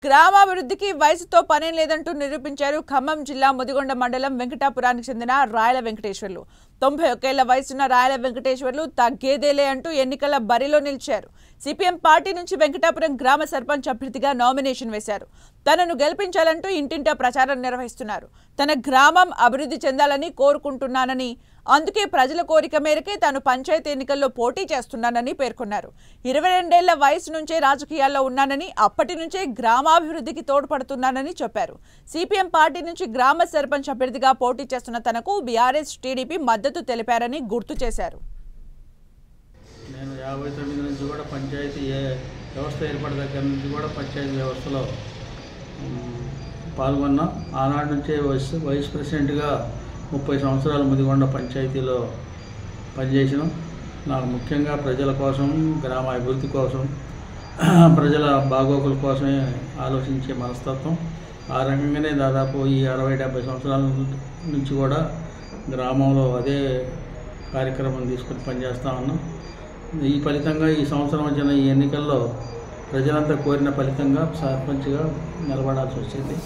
గ్రామాభివృద్ధికి వయసుతో పనేం లేదంటూ నిరూపించారు ఖమ్మం జిల్లా ముదిగొండ మండలం వెంకటాపురానికి చెందిన రాయల వెంకటేశ్వర్లు. 91 ఏళ్ల వయసున్న రాయల వెంకటేశ్వర్లు తగ్గేదేలే అంటూ ఎన్నికల బరిలో నిలిచారు. సిపిఎం పార్టీ నుంచి వెంకటాపురం గ్రామ సర్పంచ్ అభ్యర్థిగా నామినేషన్ వేశారు. తనను గెలిపించాలంటూ ఇంటింటా ప్రచారం నిర్వహిస్తున్నారు. తన గ్రామం అభివృద్ధి చెందాలని కోరుకుంటున్నానని, అందుకే ప్రజల కోరిక మేరకే తాను పంచాయతీ ఎన్నికల్లో పోటీ చేస్తున్నానని పేర్కొన్నారు. 22 ఏళ్ల వయసు నుంచే రాజకీయాల్లో ఉన్నానని, అప్పటి నుంచే గ్రామాభివృద్ధికి తోడ్పడుతున్నానని చెప్పారు. సిపిఎం పార్టీ నుంచి గ్రామ సర్పంచ్ అభ్యర్థిగా పోటీ చేస్తున్న తనకు బీఆర్ఎస్, టీడీపీ మద్దతు తెలిపారని గుర్తు చేశారు. నేను 59 నుంచి కూడా పంచాయతీ వ్యవస్థ ఏర్పడిన దగ్గర నుంచి కూడా పంచాయతీ వ్యవస్థలో పాల్గొన్నా. ఆనాటి నుంచే వైస్ ప్రెసిడెంట్గా 30 సంవత్సరాలు ముదిగొండ పంచాయతీలో పనిచేసినాం. నాకు ముఖ్యంగా ప్రజల కోసం, గ్రామ అభివృద్ధి కోసం, ప్రజల బాగోగుల కోసమే ఆలోచించే మనస్తత్వం. ఆ రకంగానే దాదాపు ఈ 60-70 సంవత్సరాల నుంచి కూడా గ్రామంలో అదే కార్యక్రమం తీసుకొని పనిచేస్తూ ఉన్నాం. ఈ ఫలితంగా ఈ సంవత్సరం వచ్చిన ఈ ఎన్నికల్లో ప్రజలంతా కోరిన ఫలితంగా సర్పంచ్గా నిలబడాల్సి వచ్చింది.